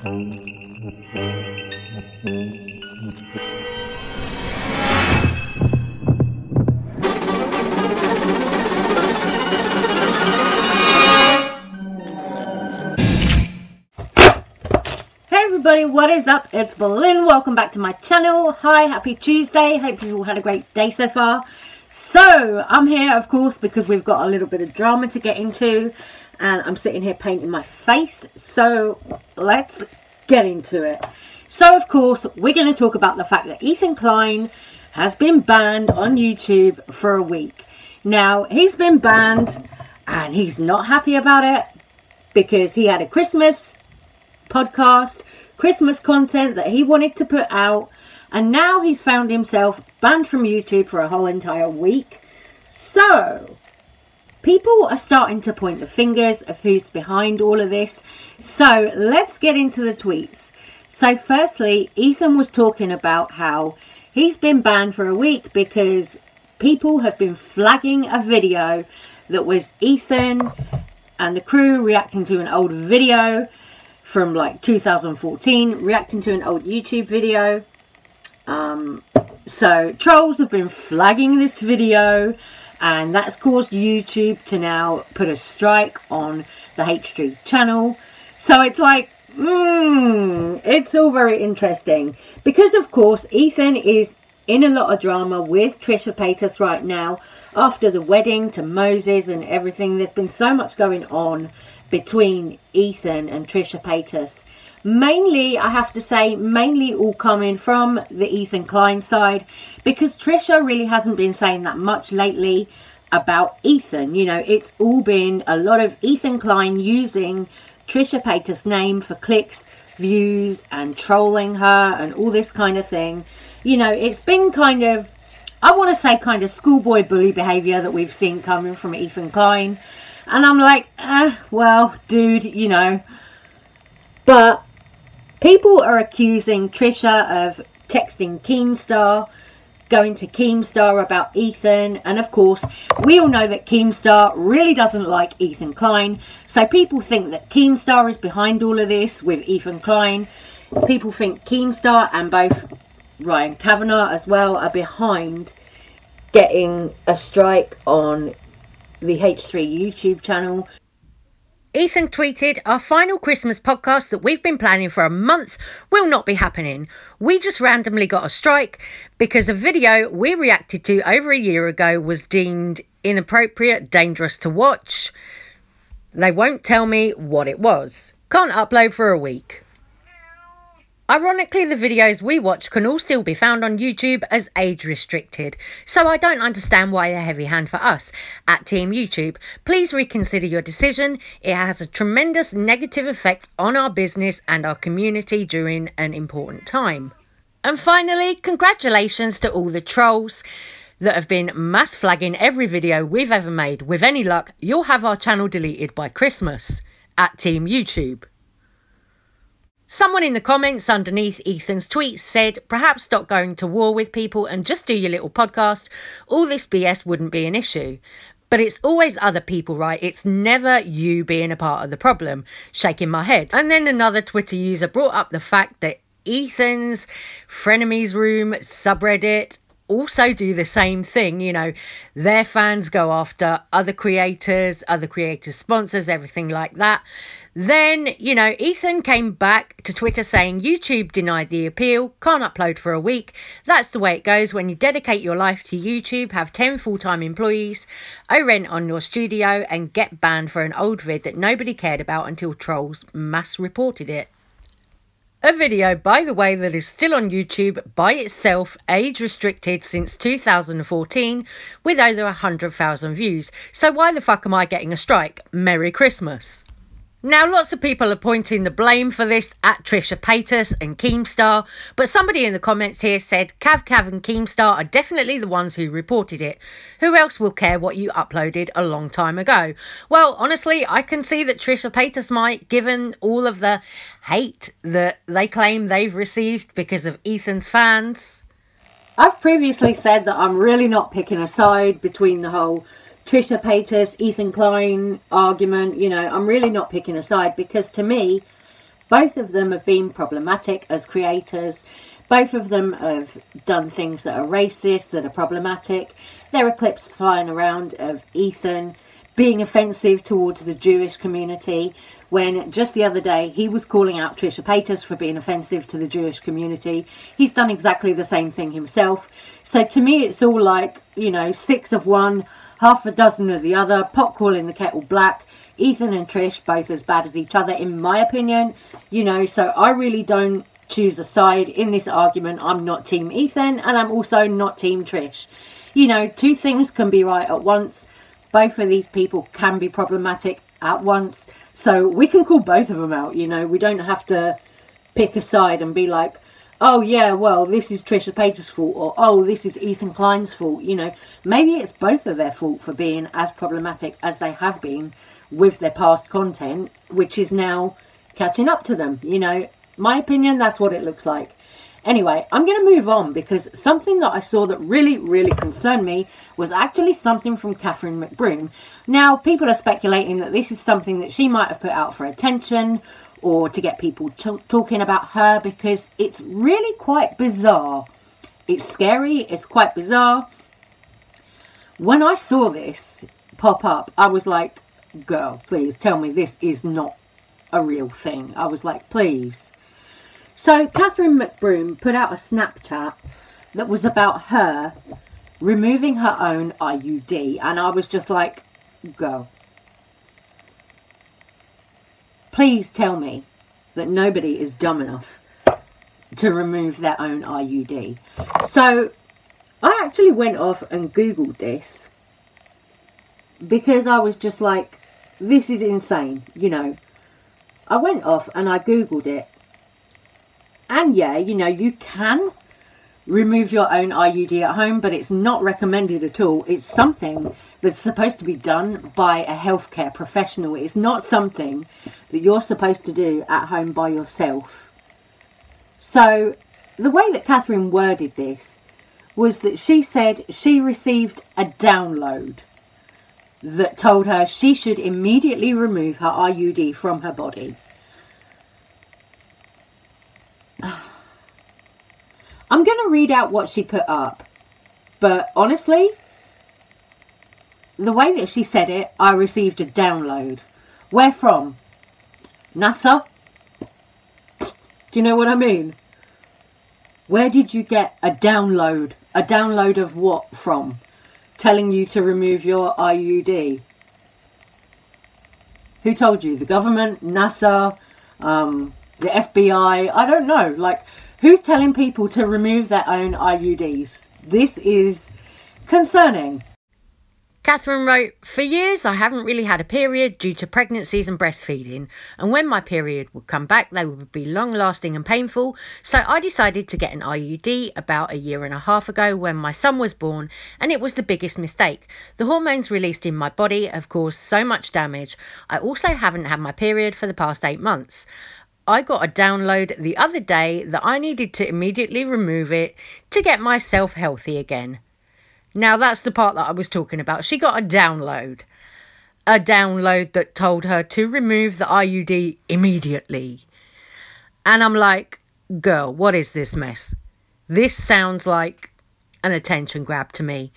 Everybody, what is up? It's Berlin. Welcome back to my channel. Hi, happy Tuesday. Hope you all had a great day so far. So I'm here, of course, because we've got a little bit of drama to get into, and I'm sitting here painting my face. So let's get into it. So of course we're going to talk about the fact that Ethan Klein has been banned on YouTube for a week. Now he's been banned and he's not happy about it because he had a Christmas podcast, Christmas content that he wanted to put out, and now he's found himself banned from YouTube for a whole entire week. So people are starting to point the fingers of who's behind all of this. So let's get into the tweets. So firstly, Ethan was talking about how he's been banned for a week because people have been flagging a video that was Ethan and the crew reacting to an old video from like 2014, reacting to an old YouTube video. So trolls have been flagging this video, and that's caused YouTube to now put a strike on the H3 channel. So it's like, it's all very interesting because of course Ethan is in a lot of drama with Trisha Paytas right now after the wedding to Moses and everything. There's been so much going on between Ethan and Trisha Paytas. Mainly, I have to say, mainly all coming from the Ethan Klein side, because Trisha really hasn't been saying that much lately about Ethan. You know, it's all been a lot of Ethan Klein using Trisha Paytas' name for clicks, views, and trolling her and all this kind of thing. You know, it's been kind of, I want to say kind of schoolboy bully behaviour that we've seen coming from Ethan Klein. And I'm like, well, dude, you know. But people are accusing Trisha of texting Keemstar, going to Keemstar about Ethan. And of course, we all know that Keemstar really doesn't like Ethan Klein. So people think that Keemstar is behind all of this with Ethan Klein. People think Keemstar and both Ryan Kavanagh as well are behind getting a strike on the H3 YouTube channel. Ethan tweeted, "Our final Christmas podcast that we've been planning for a month will not be happening. We just randomly got a strike because a video we reacted to over a year ago was deemed inappropriate, dangerous to watch. They won't tell me what it was. Can't upload for a week." Ironically, the videos we watch can all still be found on YouTube as age restricted, so I don't understand why a heavy hand for us at Team YouTube. Please reconsider your decision. It has a tremendous negative effect on our business and our community during an important time. And finally, congratulations to all the trolls that have been mass flagging every video we've ever made. With any luck, you'll have our channel deleted by Christmas at Team YouTube. Someone in the comments underneath Ethan's tweet said, "Perhaps stop going to war with people and just do your little podcast. All this BS wouldn't be an issue." But it's always other people, right? It's never you being a part of the problem. Shaking my head. And then another Twitter user brought up the fact that Ethan's Frenemies Room subreddit also do the same thing. You know, their fans go after other creators sponsors, everything like that. Then, you know, Ethan came back to Twitter saying YouTube denied the appeal, can't upload for a week. That's the way it goes when you dedicate your life to YouTube, have 10 full-time employees, owe rent on your studio, and get banned for an old vid that nobody cared about until trolls mass reported it. A video, by the way, that is still on YouTube by itself, age restricted since 2014, with over 100,000 views. So why the fuck am I getting a strike? Merry Christmas. Now, lots of people are pointing the blame for this at Trisha Paytas and Keemstar, but somebody in the comments here said Cav and Keemstar are definitely the ones who reported it. Who else will care what you uploaded a long time ago? Well, honestly, I can see that Trisha Paytas might, given all of the hate that they claim they've received because of Ethan's fans. I've previously said that I'm really not picking a side between the whole Trisha Paytas, Ethan Klein argument. You know, I'm really not picking a side because to me, Both of them have been problematic as creators. Both of them have done things that are racist, that are problematic. There are clips flying around of Ethan being offensive towards the Jewish community, when just the other day he was calling out Trisha Paytas for being offensive to the Jewish community. He's done exactly the same thing himself. So to me, it's all like, you know, 6 of one, half a dozen of the other, pot calling the kettle black. Ethan and Trish both as bad as each other, in my opinion. You know, so I really don't choose a side in this argument. I'm not Team Ethan, and I'm also not Team Trish. You know, 2 things can be right at once. Both of these people can be problematic at once. So we can call both of them out, you know. We don't have to pick a side and be like, oh yeah, well, this is Trisha Paytas' fault, or oh, this is Ethan Klein's fault. You know, maybe it's both of their fault for being as problematic as they have been with their past content, which is now catching up to them. You know, my opinion, that's what it looks like. Anyway, I'm going to move on, because something that I saw that really concerned me was actually something from Catherine McBroom. Now, people are speculating that this is something that she might have put out for attention or to get people talking about her, because it's really quite bizarre. It's scary, it's quite bizarre. When I saw this pop up, I was like, girl, please tell me this is not a real thing. I was like, please. So Catherine McBroom put out a Snapchat that was about her removing her own IUD, and I was just like, girl, please tell me that nobody is dumb enough to remove their own IUD. So I actually went off and Googled this, because I was just like, this is insane. You know, I went off and I Googled it. And yeah, you know, you can remove your own IUD at home, but it's not recommended at all. It's something that's supposed to be done by a healthcare professional. It's not something that you're supposed to do at home by yourself. So the way that Catherine worded this was that she said she received a download that told her she should immediately remove her IUD from her body. I'm going to read out what she put up, but honestly, the way that she said it, I received a download. Where from? NASA? Do you know what I mean? Where did you get a download? A download of what from? Telling you to remove your IUD? Who told you? The government? NASA? The FBI? I don't know. Like, who's telling people to remove their own IUDs? This is concerning. Catherine wrote, for years I haven't really had a period due to pregnancies and breastfeeding, and when my period would come back they would be long lasting and painful, so I decided to get an IUD about 1.5 years ago when my son was born, and it was the biggest mistake. The hormones released in my body have caused so much damage. I also haven't had my period for the past 8 months. I got a download the other day that I needed to immediately remove it to get myself healthy again. Now that's the part that I was talking about. She got a download. A download that told her to remove the IUD immediately. And I'm like, girl, what is this mess? This sounds like an attention grab to me.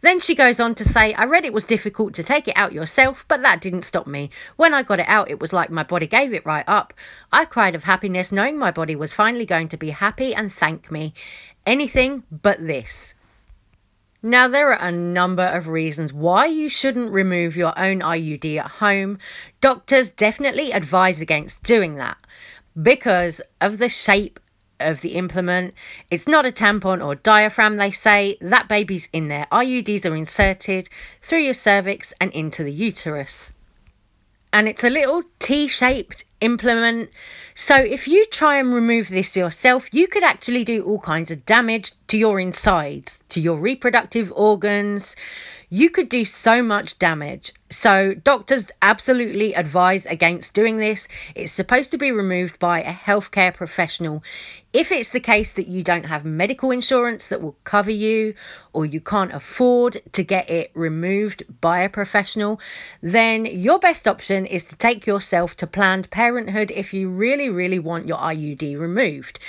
Then she goes on to say, I read it was difficult to take it out yourself, but that didn't stop me. When I got it out, it was like my body gave it right up. I cried of happiness knowing my body was finally going to be happy and thank me. Anything but this. Now, there are a number of reasons why you shouldn't remove your own IUD at home. Doctors definitely advise against doing that because of the shape of the implement. It's not a tampon or diaphragm, they say. That baby's in there. IUDs are inserted through your cervix and into the uterus. And it's a little T-shaped implement. So if you try and remove this yourself, you could actually do all kinds of damage to your insides, to your reproductive organs. you could do so much damage. So doctors absolutely advise against doing this. It's supposed to be removed by a healthcare professional. If it's the case that you don't have medical insurance that will cover you, or you can't afford to get it removed by a professional, then your best option is to take yourself to Planned Parenthood if you really, really want your IUD removed.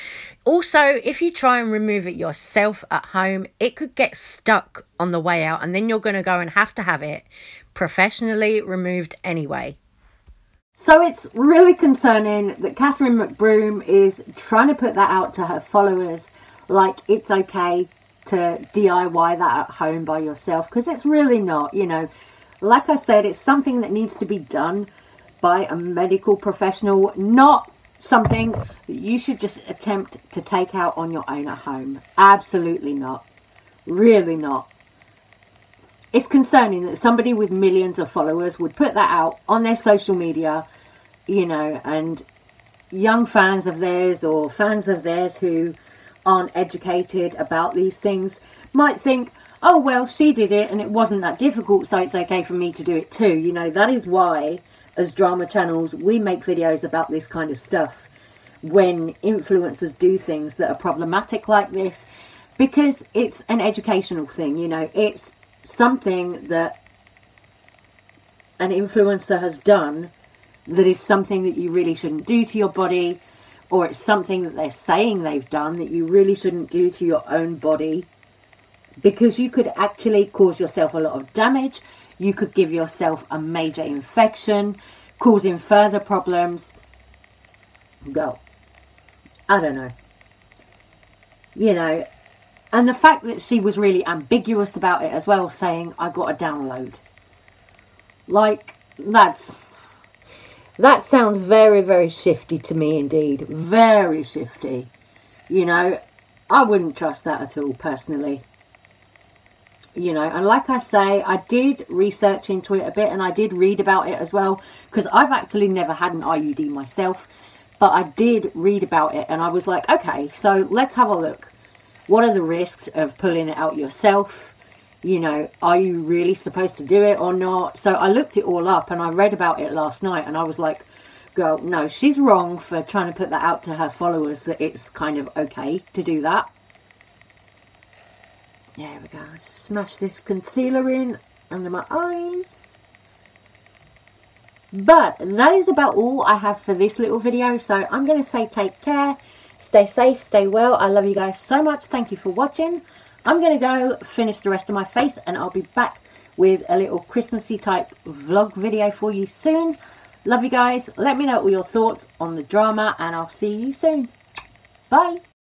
Also, if you try and remove it yourself at home, it could get stuck on the way out, and then you're going to go and have it professionally removed anyway. So it's really concerning that Catherine McBroom is trying to put that out to her followers, like it's okay to DIY that at home by yourself, because it's really not. You know, like I said, it's something that needs to be done by a medical professional, not something that you should just attempt to take out on your own at home. Absolutely not. Really not. It's concerning that somebody with millions of followers would put that out on their social media, you know, and young fans of theirs or fans of theirs who aren't educated about these things might think, oh, well, she did it and it wasn't that difficult, so it's okay for me to do it too. You know, that is why, as drama channels, we make videos about this kind of stuff when influencers do things that are problematic like this, because it's an educational thing. You know, it's something that an influencer has done that is something that you really shouldn't do to your body, or it's something that they're saying they've done that you really shouldn't do to your own body, because you could actually cause yourself a lot of damage. You could give yourself a major infection, causing further problems. Well, I don't know. You know, and the fact that she was really ambiguous about it as well, saying, I got a download. Like, that sounds very, very shifty to me indeed. Very shifty. You know, I wouldn't trust that at all, personally. You know, and like I say, I did research into it a bit, and I did read about it as well, because I've actually never had an IUD myself, but I did read about it, and I was like, okay, so let's have a look. What are the risks of pulling it out yourself? You know, are you really supposed to do it or not? So I looked it all up, and I read about it last night, and I was like, girl, no, she's wrong for trying to put that out to her followers, that it's kind of okay to do that. There we go. Smash this concealer in under my eyes. But that is about all I have for this little video. So I'm going to say take care. Stay safe. Stay well. I love you guys so much. Thank you for watching. I'm going to go finish the rest of my face, and I'll be back with a little Christmassy type vlog video for you soon. Love you guys. Let me know all your thoughts on the drama, and I'll see you soon. Bye.